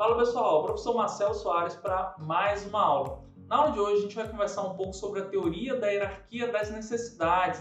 Fala pessoal, professor Marcelo Soares para mais uma aula. Na aula de hoje a gente vai conversar um pouco sobre a teoria da hierarquia das necessidades,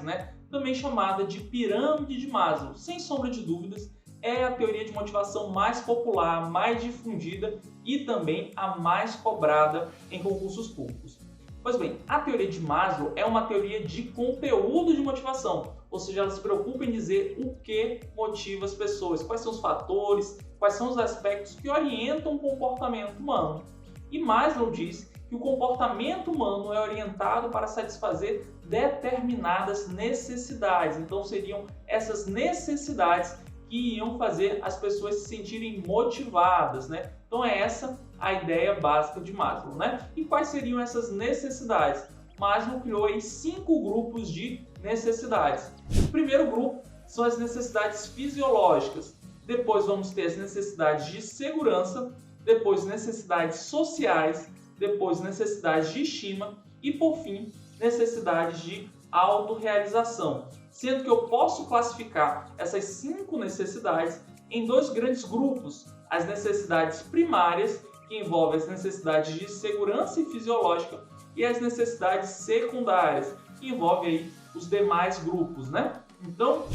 também chamada de pirâmide de Maslow. Sem sombra de dúvidas, é a teoria de motivação mais popular, mais difundida e também a mais cobrada em concursos públicos. Pois bem, a teoria de Maslow é uma teoria de conteúdo de motivação, ou seja, ela se preocupa em dizer o que motiva as pessoas, quais são os fatores, quais são os aspectos que orientam o comportamento humano. E Maslow diz que o comportamento humano é orientado para satisfazer determinadas necessidades. Então seriam essas necessidades que iam fazer as pessoas se sentirem motivadas, Então é essa a ideia básica de Maslow, E quais seriam essas necessidades? Maslow criou aí 5 grupos de necessidades. O primeiro grupo são as necessidades fisiológicas. Depois vamos ter as necessidades de segurança, depois necessidades sociais, depois necessidades de estima e, por fim, necessidades de autorrealização. Sendo que eu posso classificar essas 5 necessidades em 2 grandes grupos. As necessidades primárias, que envolvem as necessidades de segurança e fisiológica, e as necessidades secundárias, que envolvem aí os demais grupos, Então,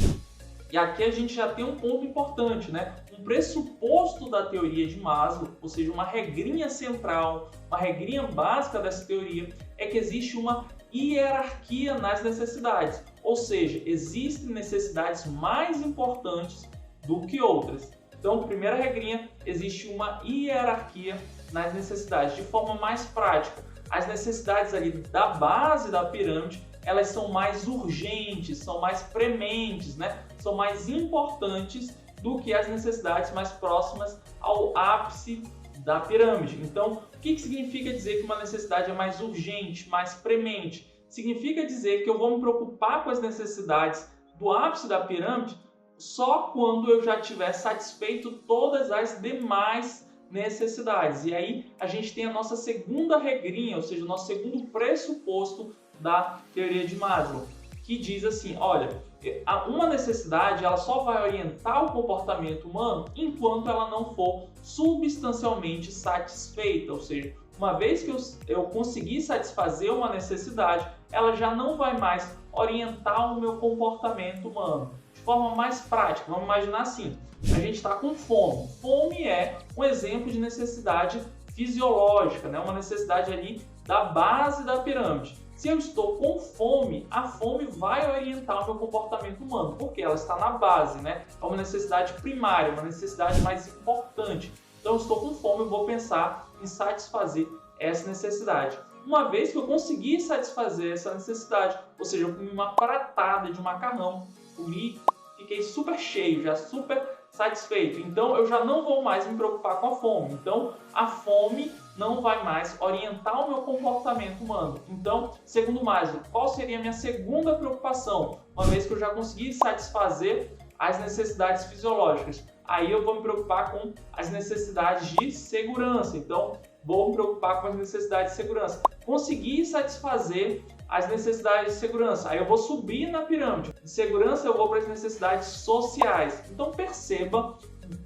e aqui a gente já tem um ponto importante, Um pressuposto da teoria de Maslow, ou seja, uma regrinha central, uma regrinha básica dessa teoria, é que existe uma hierarquia nas necessidades, ou seja, existem necessidades mais importantes do que outras. Então, primeira regrinha, existe uma hierarquia nas necessidades, de forma mais prática. As necessidades ali da base da pirâmide, elas são mais urgentes, são mais prementes, São mais importantes do que as necessidades mais próximas ao ápice da pirâmide. Então, o que significa dizer que uma necessidade é mais urgente, mais premente? Significa dizer que eu vou me preocupar com as necessidades do ápice da pirâmide só quando eu já tiver satisfeito todas as demais necessidades. E aí a gente tem a nossa segunda regrinha, ou seja, o nosso segundo pressuposto da teoria de Maslow, que diz assim, olha, uma necessidade ela só vai orientar o comportamento humano enquanto ela não for substancialmente satisfeita, ou seja, uma vez que eu conseguir satisfazer uma necessidade, ela já não vai mais orientar o meu comportamento humano. De forma mais prática, vamos imaginar assim, a gente está com fome. Fome é um exemplo de necessidade fisiológica, uma necessidade ali da base da pirâmide. Se eu estou com fome, a fome vai orientar o meu comportamento humano, porque ela está na base, É uma necessidade primária, uma necessidade mais importante. Então, eu estou com fome, eu vou pensar em satisfazer essa necessidade. Uma vez que eu conseguir satisfazer essa necessidade, ou seja, eu comi uma pratada de macarrão, fiquei super cheio, já super satisfeito. Então, eu já não vou mais me preocupar com a fome. Então, a fome não vai mais orientar o meu comportamento humano. Então, segundo Maslow, qual seria a minha segunda preocupação? Uma vez que eu já consegui satisfazer as necessidades fisiológicas, aí eu vou me preocupar com as necessidades de segurança. Então, vou me preocupar com as necessidades de segurança. Conseguir satisfazer as necessidades de segurança, aí eu vou subir na pirâmide. De segurança eu vou para as necessidades sociais. Então perceba,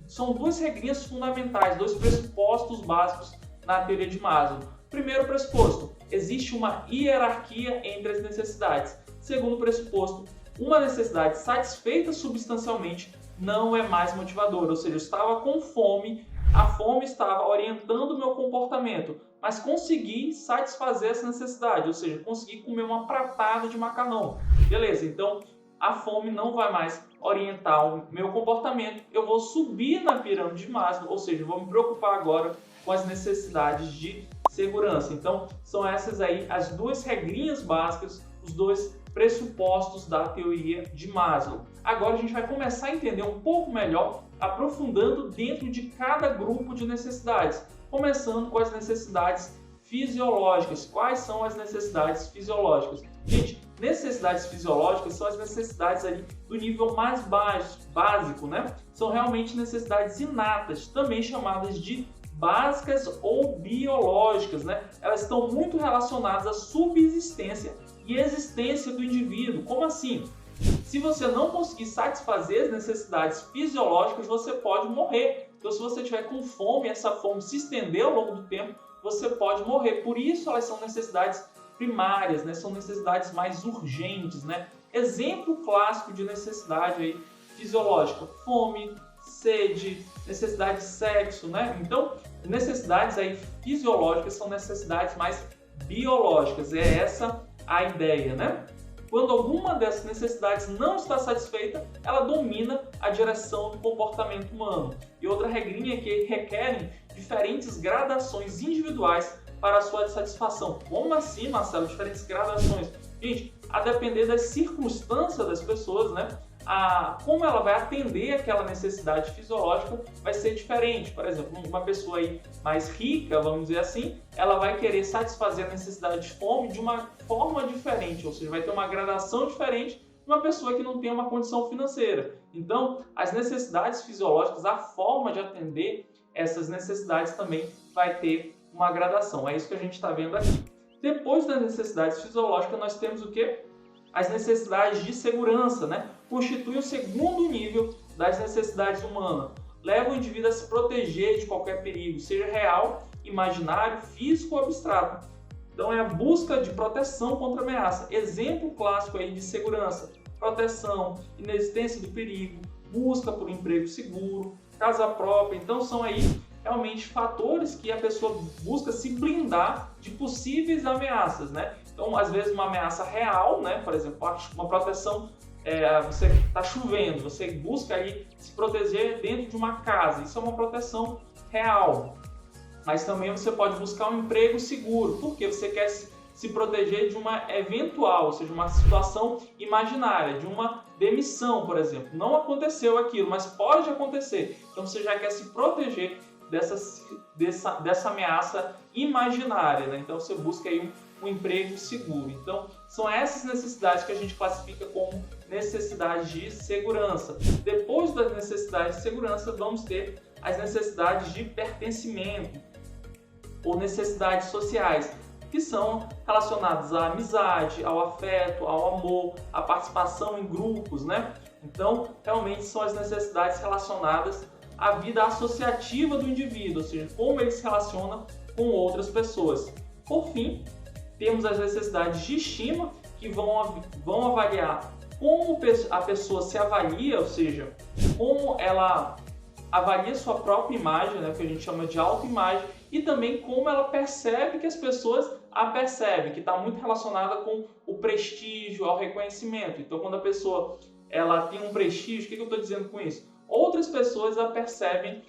são 2 regrinhas fundamentais, 2 pressupostos básicos na teoria de Maslow. Primeiro pressuposto, existe uma hierarquia entre as necessidades. Segundo pressuposto, uma necessidade satisfeita substancialmente não é mais motivadora, ou seja, eu estava com fome, a fome estava orientando o meu comportamento, mas consegui satisfazer essa necessidade, ou seja, consegui comer uma pratada de macarrão. Beleza, então a fome não vai mais orientar o meu comportamento, eu vou subir na pirâmide de Maslow, ou seja, vou me preocupar agora com as necessidades de segurança. Então, são essas aí as 2 regrinhas básicas, os 2 pressupostos da teoria de Maslow. Agora a gente vai começar a entender um pouco melhor, aprofundando dentro de cada grupo de necessidades, começando com as necessidades fisiológicas. Quais são as necessidades fisiológicas? Gente, necessidades fisiológicas são as necessidades ali do nível mais baixo, básico, São realmente necessidades inatas, também chamadas de básicas ou biológicas, Elas estão muito relacionadas à subsistência e existência do indivíduo. Como assim? Se você não conseguir satisfazer as necessidades fisiológicas, você pode morrer. Então, se você tiver com fome, essa fome se estender ao longo do tempo, você pode morrer. Por isso, elas são necessidades primárias, né? São necessidades mais urgentes, né? Exemplo clássico de necessidade aí fisiológica: fome, sede, necessidade de sexo, né? Então, necessidades aí fisiológicas são necessidades mais biológicas. É essa a ideia, né? Quando alguma dessas necessidades não está satisfeita, ela domina a direção do comportamento humano. E outra regrinha é que requerem diferentes gradações individuais para a sua satisfação. Como assim, Marcelo? Diferentes gradações? Gente, a depender das circunstâncias das pessoas, né? Como ela vai atender aquela necessidade fisiológica vai ser diferente. Por exemplo, uma pessoa aí mais rica, vamos dizer assim, ela vai querer satisfazer a necessidade de fome de uma forma diferente, ou seja, vai ter uma gradação diferente de uma pessoa que não tem uma condição financeira. Então, as necessidades fisiológicas, a forma de atender essas necessidades também vai ter uma gradação. É isso que a gente está vendo aqui. Depois das necessidades fisiológicas, nós temos o quê? As necessidades de segurança, né? Constitui o segundo nível das necessidades humanas. Leva o indivíduo a se proteger de qualquer perigo, seja real, imaginário, físico ou abstrato. Então é a busca de proteção contra ameaça. Exemplo clássico aí de segurança: proteção, inexistência do perigo, busca por um emprego seguro, casa própria. Então são aí realmente fatores que a pessoa busca se blindar de possíveis ameaças, né? Então, às vezes, uma ameaça real, né? Por exemplo, uma proteção, você está chovendo, você busca aí se proteger dentro de uma casa, isso é uma proteção real. Mas também você pode buscar um emprego seguro, porque você quer se proteger de uma eventual, ou seja, uma situação imaginária, de uma demissão, por exemplo. Não aconteceu aquilo, mas pode acontecer. Então, você já quer se proteger dessa ameaça imaginária, né? Então você busca aí um emprego seguro. Então são essas necessidades que a gente classifica como necessidades de segurança. Depois das necessidades de segurança, vamos ter as necessidades de pertencimento ou necessidades sociais, que são relacionadas à amizade, ao afeto, ao amor, à participação em grupos, né? Então realmente são as necessidades relacionadas a vida associativa do indivíduo, ou seja, como ele se relaciona com outras pessoas. Por fim, temos as necessidades de estima, que vão avaliar como a pessoa se avalia, ou seja, como ela avalia sua própria imagem, né, que a gente chama de autoimagem, e também como ela percebe que as pessoas a percebem, que está muito relacionada com o prestígio, ao reconhecimento. Então, quando a pessoa ela tem um prestígio, o que eu estou dizendo com isso? Outras pessoas a percebem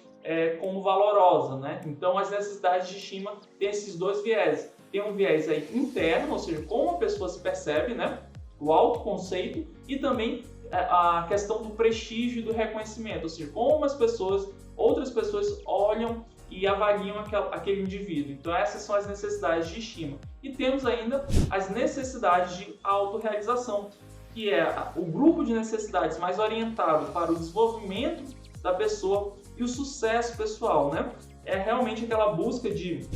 como valorosa, né? Então, as necessidades de estima têm esses dois viés. Tem um viés aí interno, ou seja, como a pessoa se percebe, né? O autoconceito, e também a questão do prestígio e do reconhecimento, ou seja, como outras pessoas olham e avaliam aquele indivíduo. Então, essas são as necessidades de estima. E temos ainda as necessidades de autorrealização, que é o grupo de necessidades mais orientado para o desenvolvimento da pessoa e o sucesso pessoal, né? É realmente aquela busca de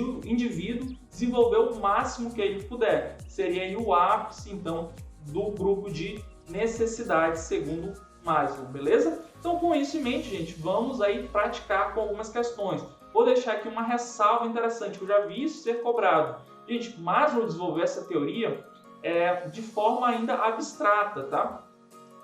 o indivíduo desenvolver o máximo que ele puder. Seria aí o ápice, então, do grupo de necessidades segundo Maslow, beleza? Então, com isso em mente, gente, vamos aí praticar com algumas questões. Vou deixar aqui uma ressalva interessante, que eu já vi isso ser cobrado. Gente, Maslow desenvolveu essa teoria de forma ainda abstrata, tá?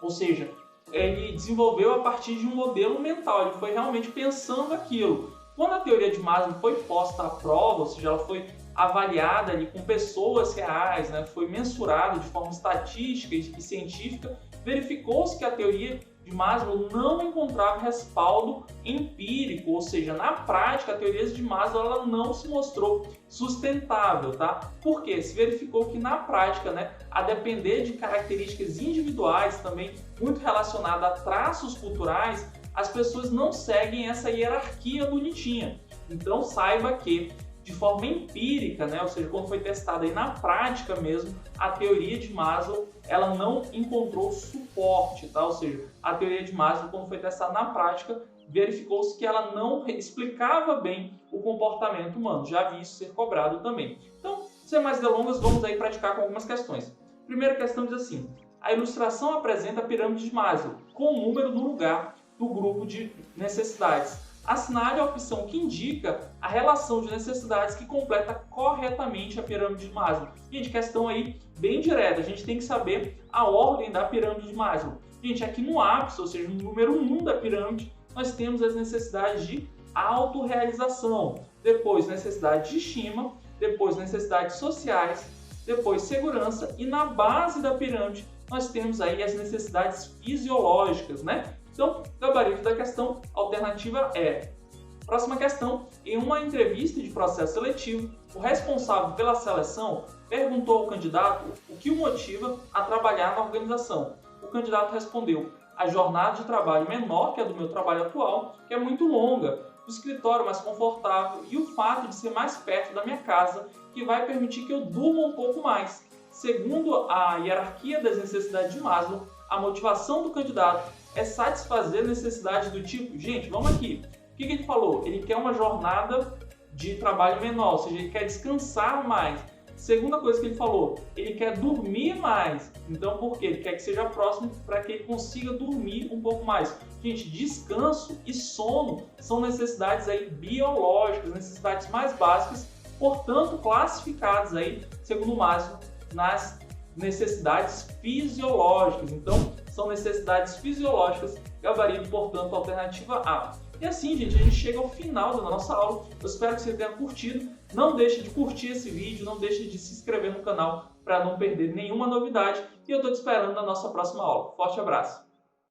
Ou seja, ele desenvolveu a partir de um modelo mental, ele foi realmente pensando aquilo. Quando a teoria de Maslow foi posta à prova, ou seja, ela foi avaliada ali com pessoas reais, né? Foi mensurada de forma estatística e científica, verificou-se que a teoria de Maslow não encontrava respaldo empírico, ou seja, na prática a teoria de Maslow ela não se mostrou sustentável, tá? Porque se verificou que na prática, né, a depender de características individuais, também muito relacionada a traços culturais, as pessoas não seguem essa hierarquia bonitinha. Então saiba que de forma empírica, né, ou seja, quando foi testada aí na prática mesmo, a teoria de Maslow ela não encontrou suporte, tá? Ou seja, a teoria de Maslow, quando foi testada na prática, verificou-se que ela não explicava bem o comportamento humano. Já vi isso ser cobrado também. Então, sem mais delongas, vamos aí praticar com algumas questões. Primeira questão diz assim: A ilustração apresenta a pirâmide de Maslow, com o número no lugar do grupo de necessidades. Assinale a opção que indica a relação de necessidades que completa corretamente a pirâmide de Maslow. Gente, questão aí bem direta, a gente tem que saber a ordem da pirâmide de Maslow. Gente, aqui no ápice, ou seja, no número 1 da pirâmide, nós temos as necessidades de autorrealização, depois necessidades de estima, depois necessidades sociais, depois segurança e na base da pirâmide nós temos aí as necessidades fisiológicas, né? Então, o gabarito da questão alternativa é. Próxima questão. Em uma entrevista de processo seletivo, o responsável pela seleção perguntou ao candidato o que o motiva a trabalhar na organização. O candidato respondeu: a jornada de trabalho menor que a do meu trabalho atual, que é muito longa, o escritório mais confortável e o fato de ser mais perto da minha casa, que vai permitir que eu durma um pouco mais. Segundo a hierarquia das necessidades de Maslow, a motivação do candidato é satisfazer necessidades do tipo, gente, vamos aqui, o que ele falou? Ele quer uma jornada de trabalho menor, ou seja, ele quer descansar mais. Segunda coisa que ele falou, ele quer dormir mais. Então, por quê? Ele quer que seja próximo para que ele consiga dormir um pouco mais. Gente, descanso e sono são necessidades aí biológicas, necessidades mais básicas, portanto, classificadas aí, segundo Maslow, nas necessidades fisiológicas. Então, são necessidades fisiológicas, gabarito, portanto, alternativa A. E assim, gente, a gente chega ao final da nossa aula. Eu espero que você tenha curtido. Não deixe de curtir esse vídeo, não deixe de se inscrever no canal para não perder nenhuma novidade. E eu estou te esperando na nossa próxima aula. Forte abraço!